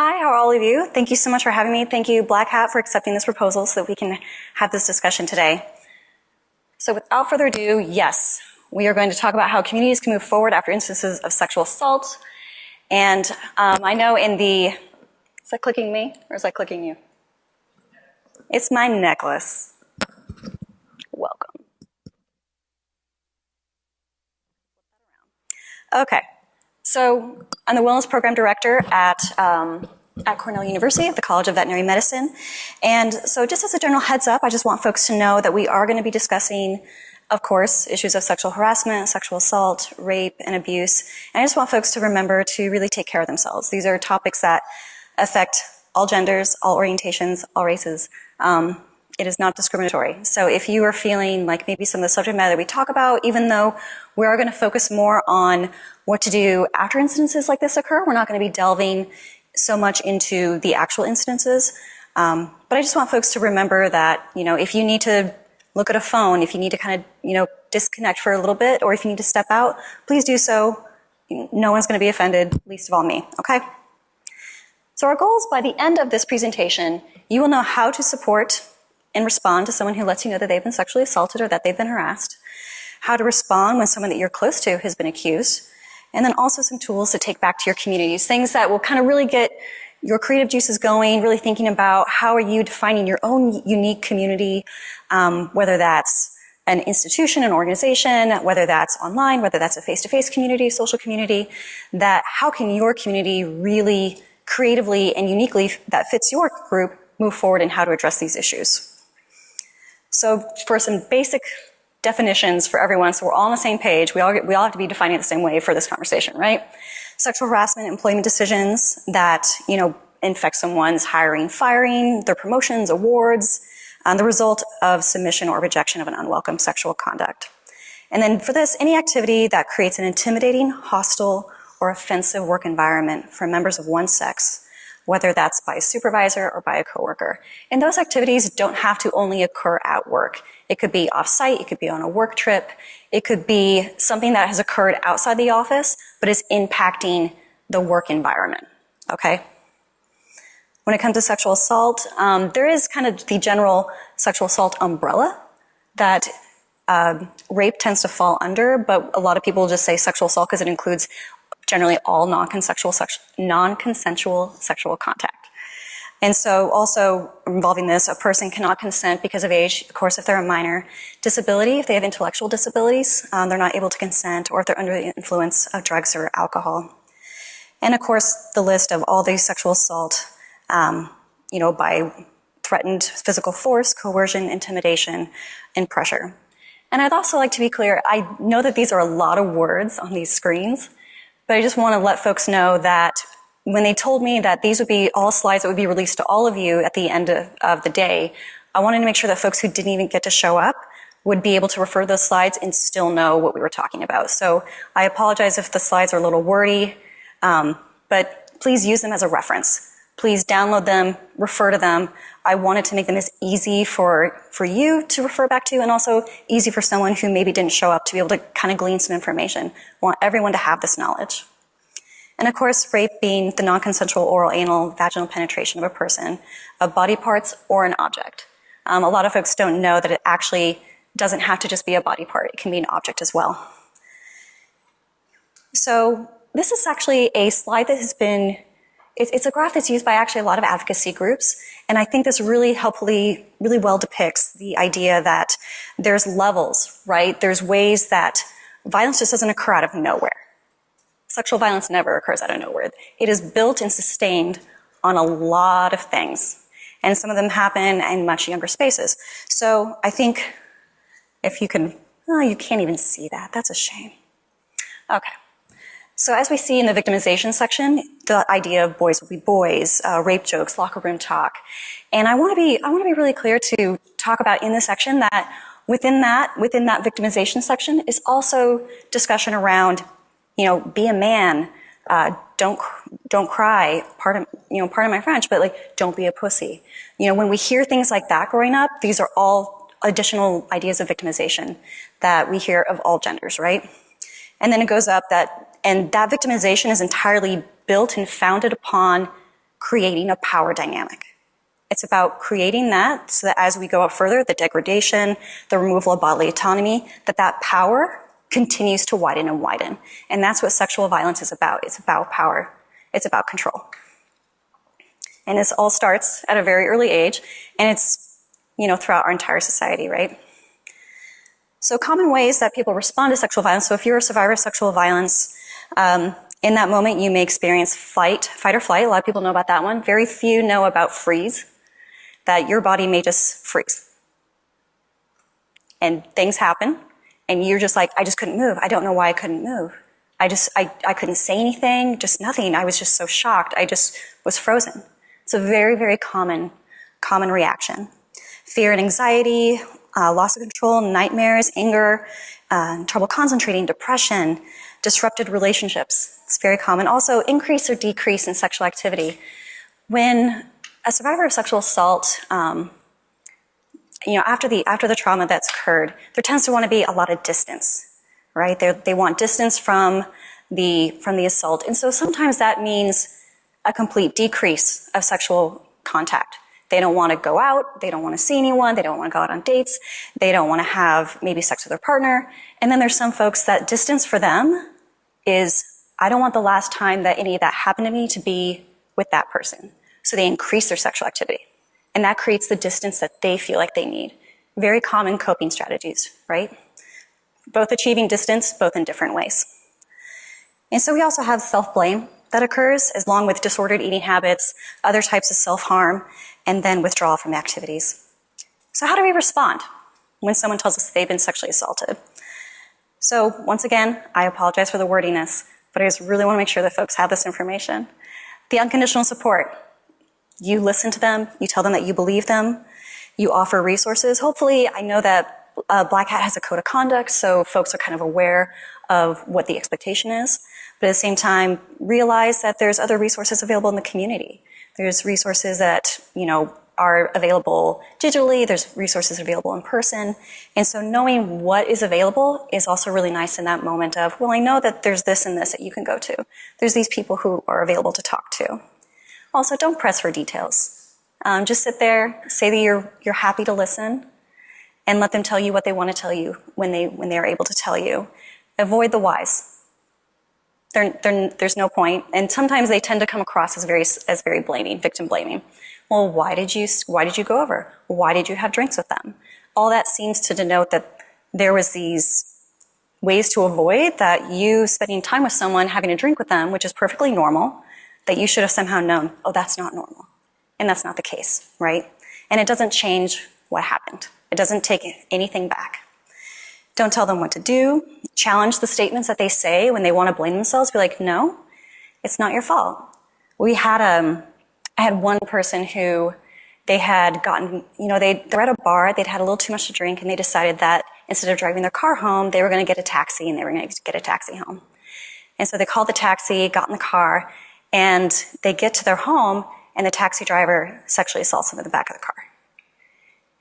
Hi, how are all of you? Thank you so much for having me. Thank you, Black Hat, for accepting this proposal so that we can have this discussion today. So without further ado, yes, we are going to talk about how communities can move forward after instances of sexual assault. And I know in the, is that clicking me or is that clicking you? It's my necklace. Welcome. Okay, so I'm the Wellness Program Director at Cornell University at the College of Veterinary Medicine. And so just as a general heads up, I just want folks to know that we are going to be discussing, of course, issues of sexual harassment, sexual assault, rape, and abuse. And I just want folks to remember to really take care of themselves. These are topics that affect all genders, all orientations, all races. It is not discriminatory. So if you are feeling like maybe some of the subject matter that we talk about, even though we are going to focus more on what to do after incidences like this occur, we're not going to be delving so much into the actual incidences. But I just want folks to remember that, if you need to look at a phone, if you need to kind of, disconnect for a little bit, or if you need to step out, please do so. No one's going to be offended, least of all me, okay? So our goal is by the end of this presentation, you will know how to support and respond to someone who lets you know that they've been sexually assaulted or that they've been harassed, how to respond when someone that you're close to has been accused, and then also some tools to take back to your communities, things that will kind of really get your creative juices going, really thinking about how are you defining your own unique community, whether that's an institution, an organization, whether that's online, whether that's a face-to-face community, social community, that how can your community really creatively and uniquely that fits your group move forward in how to address these issues. So for some basic definitions for everyone, so we're all on the same page, we all have to be defining it the same way for this conversation, right? Sexual harassment, employment decisions that, infect someone's hiring, firing, their promotions, awards, the result of submission or rejection of an unwelcome sexual conduct. And then for this, any activity that creates an intimidating, hostile, or offensive work environment for members of one sex, whether that's by a supervisor or by a coworker. And those activities don't have to only occur at work. It could be off-site, it could be on a work trip, it could be something that has occurred outside the office, but is impacting the work environment, okay? When it comes to sexual assault, there is kind of the general sexual assault umbrella that rape tends to fall under, but a lot of people just say sexual assault because it includes generally all non-consensual sexual contact. And so also involving this, a person cannot consent because of age, of course, if they're a minor. Disability, if they have intellectual disabilities, they're not able to consent, or if they're under the influence of drugs or alcohol. And of course, the list of all these sexual assault, by threatened physical force, coercion, intimidation, and pressure. And I'd also like to be clear, I know that these are a lot of words on these screens, but I just want to let folks know that when they told me that these would be all slides that would be released to all of you at the end of the day, I wanted to make sure that folks who didn't even get to show up would be able to refer to those slides and still know what we were talking about. So I apologize if the slides are a little wordy, but please use them as a reference. Please download them, refer to them. I wanted to make them as easy for you to refer back to, and also easy for someone who maybe didn't show up to be able to kind of glean some information. I want everyone to have this knowledge. And of course, rape being the non-consensual oral, anal, vaginal penetration of a person, of body parts or an object. A lot of folks don't know that it actually doesn't have to just be a body part. It can be an object as well. So this is actually a slide that has been it's a graph that's used by actually a lot of advocacy groups, and I think this really really well depicts the idea that there's levels, right? There's ways that violence just doesn't occur out of nowhere. Sexual violence never occurs out of nowhere. It is built and sustained on a lot of things, and some of them happen in much younger spaces. So I think if you can, you can't even see that. That's a shame. Okay. So as we see in the victimization section, the idea of boys will be boys, rape jokes, locker room talk. And I want to be really clear to talk about in this section that within that victimization section is also discussion around, be a man, don't cry, pardon my French, but don't be a pussy. When we hear things like that growing up, these are all additional ideas of victimization that we hear of all genders, right? And then it goes up that victimization is entirely built and founded upon creating a power dynamic. It's about creating that so that as we go up further, the degradation, the removal of bodily autonomy, that power continues to widen and widen. And that's what sexual violence is about. It's about power. It's about control. And this all starts at a very early age, and it's, throughout our entire society, right? So common ways that people respond to sexual violence. So if you're a survivor of sexual violence, in that moment you may experience fight or flight. A lot of people know about that one. Very few know about freeze, that your body may just freeze. And things happen, and you're just like, I just couldn't move. I don't know why I couldn't move. I couldn't say anything, just nothing. I was just so shocked. I just was frozen. It's a very, very common reaction. Fear and anxiety, loss of control, nightmares, anger, trouble concentrating, depression, disrupted relationships. It's very common. Also, increase or decrease in sexual activity. When a survivor of sexual assault, after the trauma that's occurred, there tends to want to be a lot of distance, right? They want distance from the assault, and so sometimes that means a complete decrease of sexual contact. They don't want to go out, they don't want to see anyone, they don't want to go out on dates, they don't want to have maybe sex with their partner. And then there's some folks that distance for them is, I don't want the last time that any of that happened to me to be with that person. So they increase their sexual activity. And that creates the distance that they feel like they need. Very common coping strategies, right? Both achieving distance, both in different ways. And so we also have self-blame that occurs, along with disordered eating habits, other types of self-harm, and then withdrawal from activities. So how do we respond when someone tells us they've been sexually assaulted? So once again, I apologize for the wordiness, but I just really want to make sure that folks have this information. The unconditional support. You listen to them, you tell them that you believe them, you offer resources. Hopefully, I know that Black Hat has a code of conduct, so folks are kind of aware of what the expectation is. But at the same time, realize that there's other resources available in the community. There's resources that, are available digitally. There's resources available in person. And so knowing what is available is also really nice in that moment of, well, I know that there's this and this that you can go to. There's these people who are available to talk to. Also, don't press for details. Just sit there, say that you're happy to listen, and let them tell you what they want to tell you when they are able to tell you. Avoid the whys. There's no point, and sometimes they tend to come across as very blaming, victim blaming. Well, why did you go over? Why did you have drinks with them? All that seems to denote that there was these ways to avoid that you spending time with someone, having a drink with them, which is perfectly normal, that you should have somehow known, oh, that's not normal. And that's not the case, right? And it doesn't change what happened. It doesn't take anything back. Don't tell them what to do. Challenge the statements that they say when they want to blame themselves. Be like, no, it's not your fault. I had one person who they had gotten, they were at a bar, they'd had a little too much to drink, and they decided that instead of driving their car home, they were going to get a taxi, and they were going to get a taxi home. And so they called the taxi, got in the car, and they get to their home, and the taxi driver sexually assaults them in the back of the car.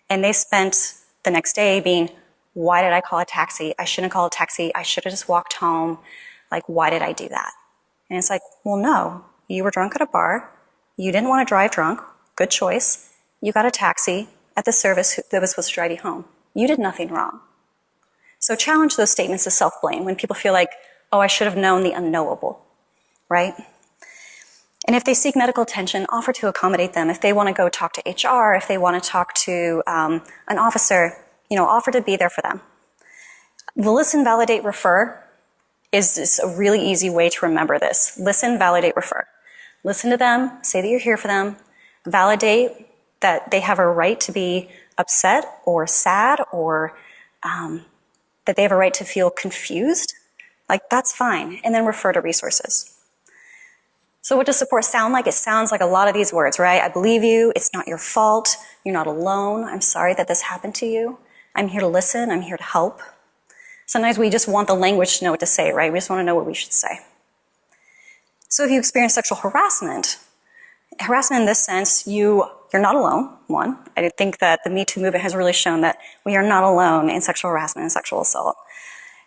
And they spent the next day being, why did I call a taxi? I shouldn't call a taxi. I should have just walked home. Like, why did I do that? And it's like, well, no, you were drunk at a bar. You didn't want to drive drunk. Good choice. You got a taxi at the service that was supposed to drive you home. You did nothing wrong. So challenge those statements of self-blame when people feel like, oh, I should have known the unknowable, right? And if they seek medical attention, offer to accommodate them. If they want to go talk to HR, if they want to talk to an officer, offer to be there for them. The listen, validate, refer is a really easy way to remember this. Listen, validate, refer. Listen to them, say that you're here for them, validate that they have a right to be upset or sad or that they have a right to feel confused. Like, that's fine. And then refer to resources. So what does support sound like? It sounds like a lot of these words, right? I believe you. It's not your fault. You're not alone. I'm sorry that this happened to you. I'm here to listen. I'm here to help. Sometimes we just want the language to know what to say, right? We just want to know what we should say. So if you experience sexual harassment in this sense, you're not alone, one. I think that the Me Too movement has really shown that we are not alone in sexual harassment and sexual assault.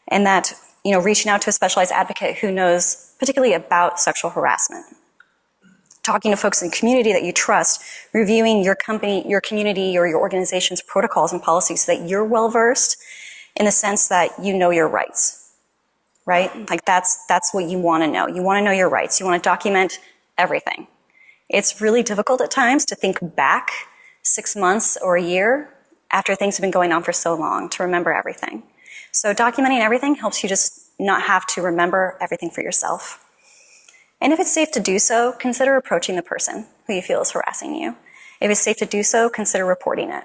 And that, reaching out to a specialized advocate who knows particularly about sexual harassment. talking to folks in the community that you trust, reviewing your company, your community, or your organization's protocols and policies so that you're well-versed in the sense that you know your rights, right? Like that's what you want to know. You want to know your rights. You want to document everything. It's really difficult at times to think back 6 months or a year after things have been going on for so long to remember everything. So documenting everything helps you just not have to remember everything for yourself. And if it's safe to do so, consider approaching the person who you feel is harassing you. If it's safe to do so, consider reporting it.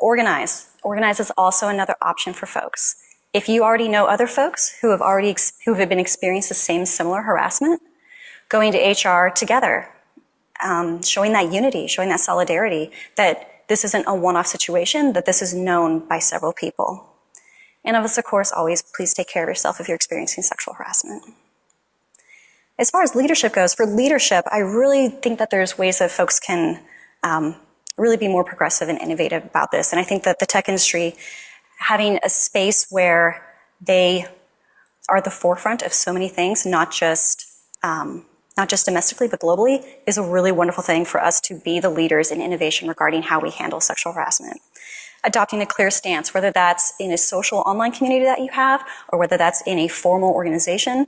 Organize. Organize is also another option for folks. If you already know other folks who have been experiencing the same similar harassment, going to HR together, showing that unity, showing that solidarity, that this isn't a one-off situation, that this is known by several people. And of course, always please take care of yourself if you're experiencing sexual harassment. As far as leadership goes, for leadership, I really think that there's ways that folks can really be more progressive and innovative about this. And I think that the tech industry, having a space where they are the forefront of so many things, not just domestically, but globally, is a really wonderful thing for us to be the leaders in innovation regarding how we handle sexual harassment. Adopting a clear stance, whether that's in a social online community that you have, or whether that's in a formal organization,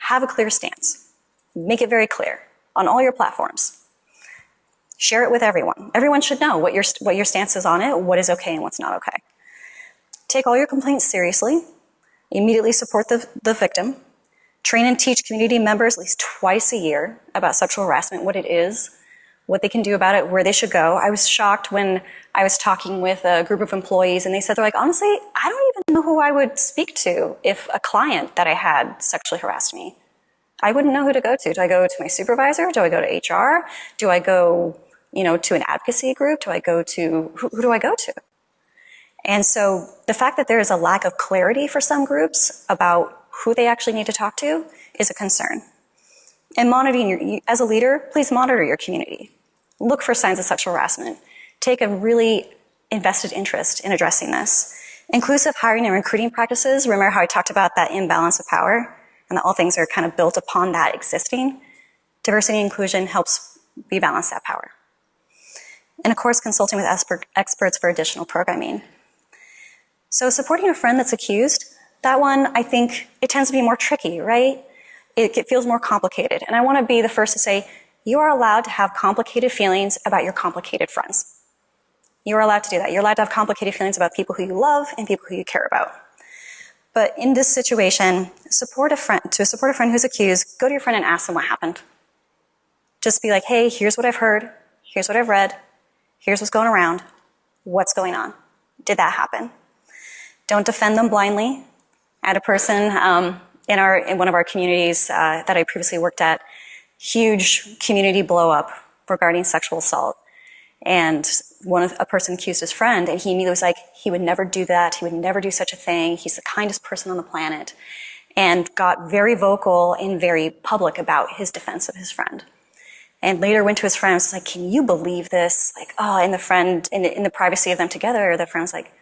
have a clear stance. Make it very clear on all your platforms. Share it with everyone. Everyone should know what your stance is on it, what is okay and what's not okay. Take all your complaints seriously. Immediately support the victim. Train and teach community members at least twice a year about sexual harassment, what it is, what they can do about it, where they should go. I was shocked when I was talking with a group of employees and they're like, honestly, I don't even know who I would speak to if a client that I had sexually harassed me. I wouldn't know who to go to. Do I go to my supervisor? Do I go to HR? Do I go, to an advocacy group? Do I go to, who do I go to? And so the fact that there is a lack of clarity for some groups about who they actually need to talk to is a concern. And monitoring as a leader, please monitor your community. Look for signs of sexual harassment. Take a really invested interest in addressing this. Inclusive hiring and recruiting practices, remember how I talked about that imbalance of power and that all things are kind of built upon that existing? Diversity and inclusion helps rebalance that power. And of course, consulting with experts for additional programming. So supporting a friend that's accused, that one, I think it tends to be more tricky, right? It feels more complicated. And I want to be the first to say, you are allowed to have complicated feelings about your complicated friends. You are allowed to do that. You're allowed to have complicated feelings about people who you love and people who you care about. But in this situation, to support a friend who's accused, go to your friend and ask them what happened. Just be like, hey, here's what I've heard. Here's what I've read. Here's what's going around. What's going on? Did that happen? Don't defend them blindly. I had a person in one of our communities that I previously worked at, huge community blow up regarding sexual assault. And a person accused his friend, and he immediately was like, he would never do that. He would never do such a thing. He's the kindest person on the planet. And got very vocal and very public about his defense of his friend. And later went to his friend and was like, can you believe this? Like, oh, and the friend, in the privacy of them together, the friend was like,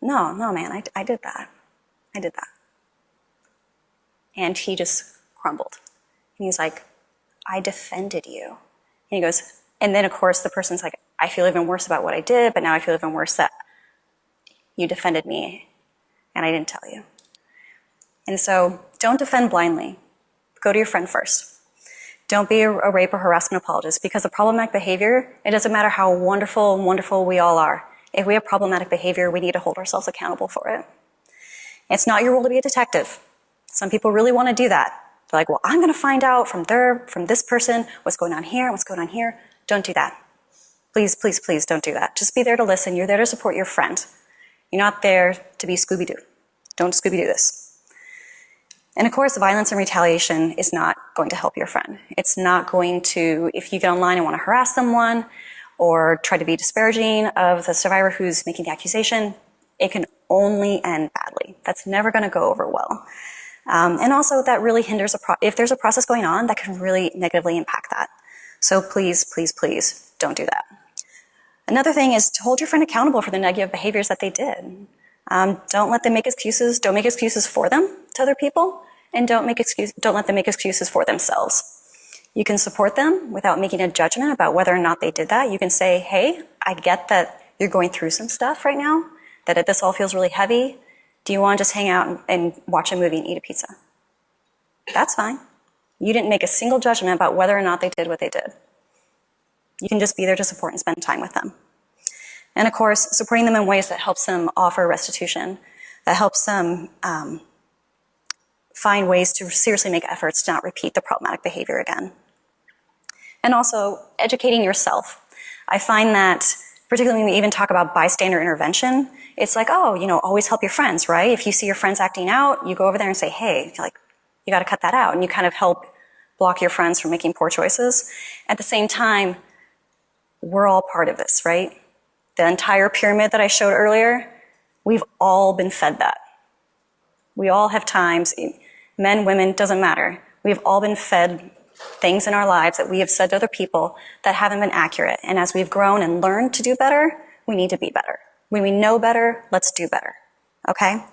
no, man, I did that. I did that. And he just crumbled. And he's like, I defended you. And he goes, and then of course the person's like, I feel even worse about what I did, but now I feel even worse that you defended me and I didn't tell you. And so don't defend blindly. Go to your friend first. Don't be a rape or harassment apologist, because the problematic behavior, it doesn't matter how wonderful and wonderful we all are. If we have problematic behavior, we need to hold ourselves accountable for it. It's not your role to be a detective. Some people really want to do that. They're like, well, I'm going to find out from this person what's going on here, what's going on here. Don't do that. Please, please, please don't do that. Just be there to listen. You're there to support your friend. You're not there to be Scooby-Doo. Don't Scooby-Doo this. And of course, violence and retaliation is not going to help your friend. It's not going to, if you get online and want to harass someone or try to be disparaging of the survivor who's making the accusation, it can only end badly. That's never going to go over well. And also that really hinders, if there's a process going on, that can really negatively impact that. So please, please, please don't do that. Another thing is to hold your friend accountable for the negative behaviors that they did. Don't let them make excuses. Don't make excuses for them to other people, and don't let them make excuses for themselves. You can support them without making a judgment about whether or not they did that. You can say, hey, I get that you're going through some stuff right now, that this all feels really heavy. Do you want to just hang out and watch a movie and eat a pizza? That's fine. You didn't make a single judgment about whether or not they did what they did. You can just be there to support and spend time with them. And of course, supporting them in ways that helps them offer restitution, that helps them find ways to seriously make efforts to not repeat the problematic behavior again. And also, educating yourself. I find that, particularly when we even talk about bystander intervention, it's like, oh, always help your friends, right? If you see your friends acting out, you go over there and say, hey, you gotta cut that out. And you kind of help block your friends from making poor choices. At the same time, we're all part of this, right? The entire pyramid that I showed earlier, we've all been fed that. We all have times, men, women, doesn't matter. We've all been fed things in our lives that we have said to other people that haven't been accurate. And as we've grown and learned to do better, we need to be better. When we know better, let's do better. Okay?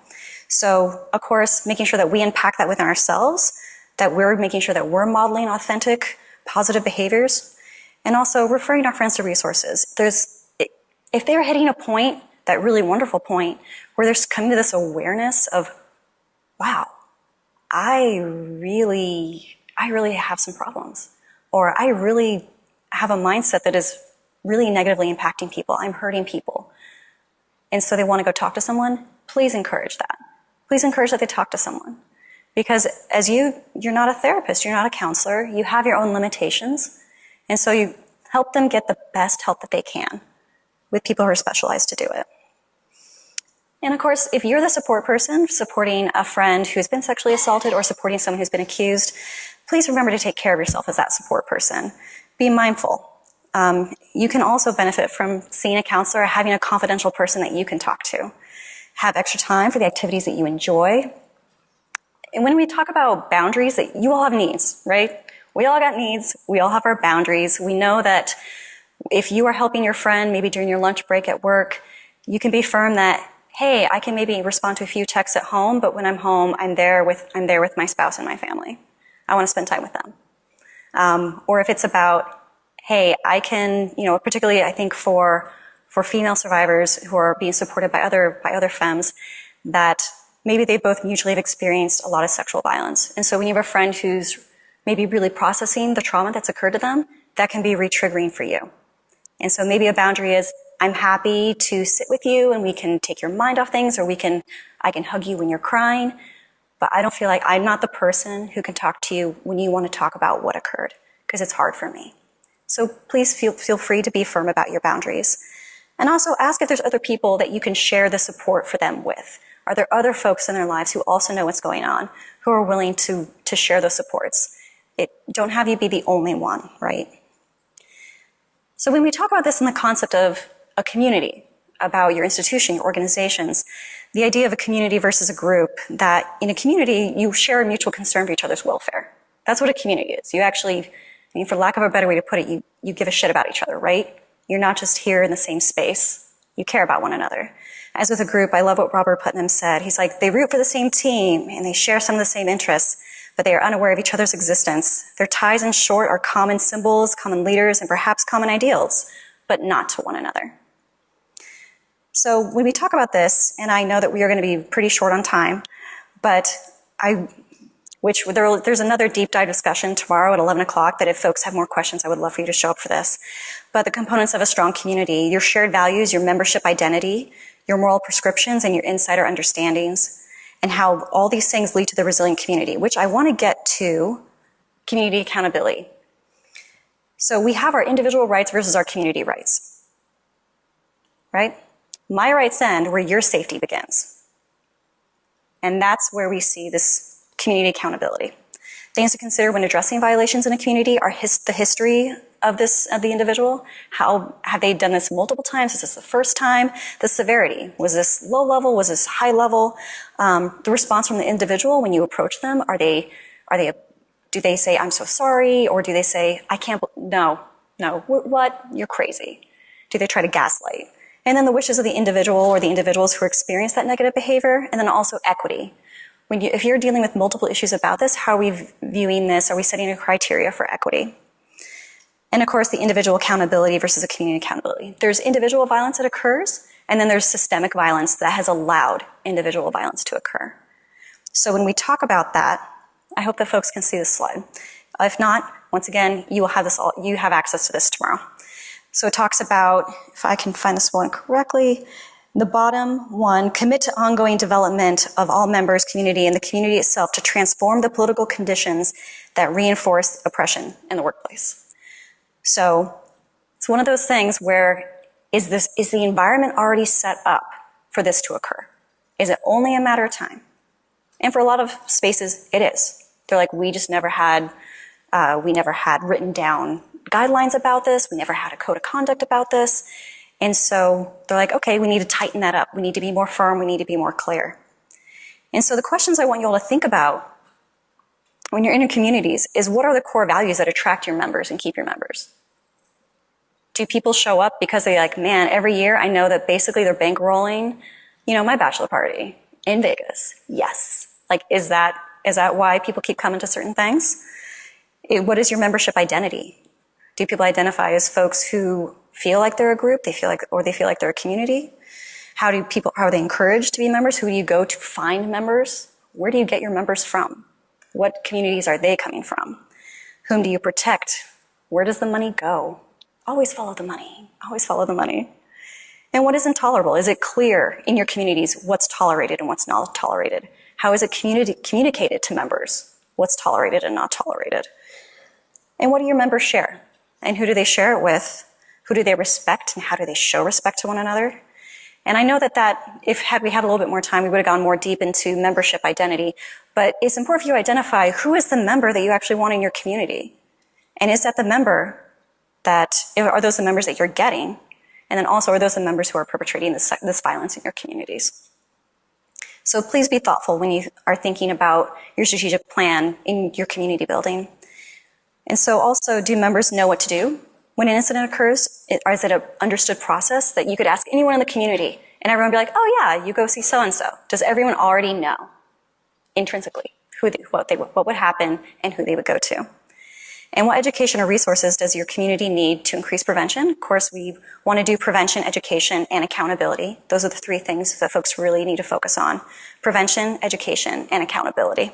So, of course, making sure that we unpack that within ourselves, that we're making sure that we're modeling authentic, positive behaviors, and also referring our friends to resources. If they're hitting a point, that really wonderful point, where they're coming to this awareness of, wow, I really have some problems. Or I really have a mindset that is really negatively impacting people. I'm hurting people. And so they want to go talk to someone. Please encourage that. Please encourage that they talk to someone. Because as you're not a therapist, you're not a counselor, you have your own limitations. And so you help them get the best help that they can with people who are specialized to do it. And of course, if you're the support person supporting a friend who's been sexually assaulted or supporting someone who's been accused, please remember to take care of yourself as that support person. Be mindful. You can also benefit from seeing a counselor or having a confidential person that you can talk to. Have extra time for the activities that you enjoy. And when we talk about boundaries, that you all have needs, right? We all got needs. We all have our boundaries. We know that if you are helping your friend, maybe during your lunch break at work, you can be firm that, hey, I can maybe respond to a few texts at home, but when I'm home, I'm there with my spouse and my family. I want to spend time with them. Or if it's about, hey, I can, particularly I think for female survivors who are being supported by other femmes, that maybe they both mutually have experienced a lot of sexual violence. And so when you have a friend who's maybe really processing the trauma that's occurred to them, that can be re-triggering for you. And so maybe a boundary is, I'm happy to sit with you and we can take your mind off things, or I can hug you when you're crying, but I don't feel like I'm not the person who can talk to you when you want to talk about what occurred, because it's hard for me. So please feel free to be firm about your boundaries. And also ask if there's other people that you can share the support for them with. Are there other folks in their lives who also know what's going on, who are willing to share those supports? Don't have you be the only one, right? So when we talk about this in the concept of a community, about your institution, your organizations, the idea of a community versus a group, that in a community, you share a mutual concern for each other's welfare. That's what a community is. You actually, for lack of a better way to put it, you give a shit about each other, right? You're not just here in the same space. You care about one another. As with a group, I love what Robert Putnam said. He's like, they root for the same team and they share some of the same interests, but they are unaware of each other's existence. Their ties, in short, are common symbols, common leaders, and perhaps common ideals, but not to one another. So when we talk about this, and I know that we are going to be pretty short on time, but there's another deep dive discussion tomorrow at 11 o'clock that if folks have more questions, I would love for you to show up for this. But the components of a strong community, your shared values, your membership identity, your moral prescriptions, and your insider understandings, and how all these things lead to the resilient community, which I want to get to community accountability. So we have our individual rights versus our community rights, right? My rights end where your safety begins. And that's where we see this community accountability. Things to consider when addressing violations in a community are the history of the individual. How have they done this multiple times? Is this the first time? The severity. Was this low level? Was this high level? The response from the individual when you approach them, do they say, I'm so sorry? Or do they say, no, what? You're crazy. Do they try to gaslight? And then the wishes of the individual or the individuals who experience that negative behavior, and then also equity. if you're dealing with multiple issues about this, how are we viewing this? Are we setting a criteria for equity? And of course, the individual accountability versus the community accountability. There's individual violence that occurs, and then there's systemic violence that has allowed individual violence to occur. So when we talk about that, I hope that folks can see this slide. If not, once again, you have access to this tomorrow. So it talks about, if I can find this one correctly, the bottom one, commit to ongoing development of all members, community, and the community itself to transform the political conditions that reinforce oppression in the workplace. So it's one of those things where is the environment already set up for this to occur? Is it only a matter of time? And for a lot of spaces, it is. They're like, we never had written down guidelines about this. We never had a code of conduct about this. And so they're like, okay, we need to tighten that up. We need to be more firm. We need to be more clear. And so the questions I want you all to think about when you're in your communities is, what are the core values that attract your members and keep your members? Do people show up because they're like, man, every year I know that basically they're bankrolling, my bachelor party in Vegas? Yes. Like, is that why people keep coming to certain things? What is your membership identity? Do people identify as folks who feel like they're a group, they feel like they're a community? How are they encouraged to be members? Who do you go to find members? Where do you get your members from? What communities are they coming from? Whom do you protect? Where does the money go? Always follow the money. Always follow the money. And what is intolerable? Is it clear in your communities what's tolerated and what's not tolerated? How is it communicated to members? What's tolerated and not tolerated? And what do your members share? And who do they share it with? Who do they respect, and how do they show respect to one another? And I know that had we had a little bit more time, we would have gone more deep into membership identity. But it's important for you to identify who is the member that you actually want in your community. And is that the member are those the members that you're getting? And then also, are those the members who are perpetrating this violence in your communities? So please be thoughtful when you are thinking about your strategic plan in your community building. And so also, do members know what to do when an incident occurs? Or is it an understood process that you could ask anyone in the community and everyone would be like, oh yeah, you go see so-and-so? Does everyone already know intrinsically what would happen and who they would go to? And what education or resources does your community need to increase prevention? Of course, we want to do prevention, education, and accountability. Those are the three things that folks really need to focus on: prevention, education, and accountability.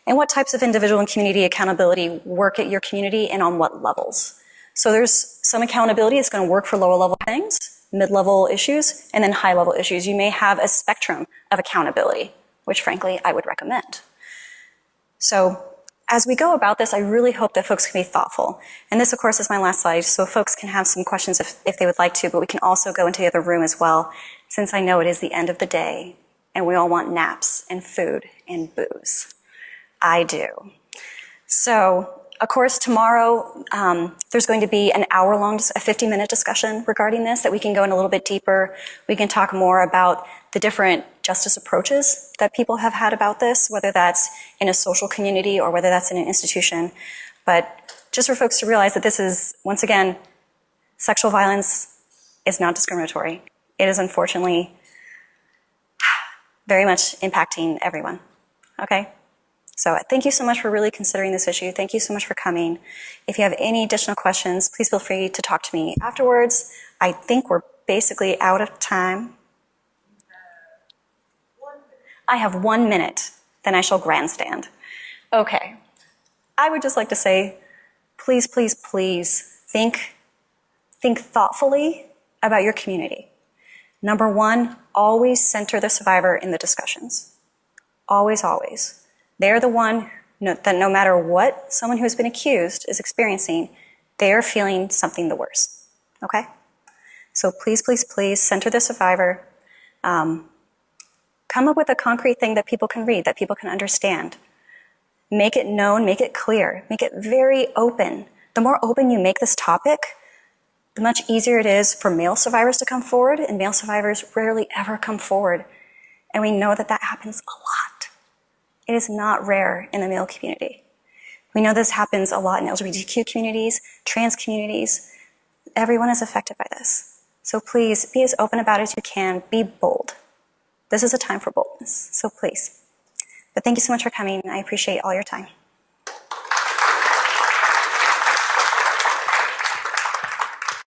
And what types of individual and community accountability work at your community, and on what levels? So there's some accountability that's going to work for lower level things, mid-level issues, and then high-level issues. You may have a spectrum of accountability, which frankly I would recommend. So as we go about this, I really hope that folks can be thoughtful. And this, of course, is my last slide, so folks can have some questions if they would like to, but we can also go into the other room as well, since I know it is the end of the day, and we all want naps and food and booze. I do. So, of course, tomorrow, there's going to be an hour-long, a 50-minute discussion regarding this that we can go in a little bit deeper. We can talk more about the different justice approaches that people have had about this, whether that's in a social community or whether that's in an institution. But just for folks to realize that this is, once again, sexual violence is not discriminatory. It is unfortunately very much impacting everyone. Okay? So thank you so much for really considering this issue. Thank you so much for coming. If you have any additional questions, please feel free to talk to me afterwards. I think we're basically out of time. I have 1 minute, then I shall grandstand. Okay. I would just like to say, please, please, please think thoughtfully about your community. Number one, always center the survivor in the discussions. Always, always. They're the one that no matter what someone who's been accused is experiencing, they're feeling something the worst. Okay? So please, please, please center the survivor. Come up with a concrete thing that people can read, that people can understand. Make it known, make it clear, make it very open. The more open you make this topic, the much easier it is for male survivors to come forward, and male survivors rarely ever come forward. And we know that that happens a lot. It is not rare in the male community. We know this happens a lot in LGBTQ communities, trans communities. Everyone is affected by this. So please, be as open about it as you can. Be bold. This is a time for boldness. So please. But thank you so much for coming. I appreciate all your time.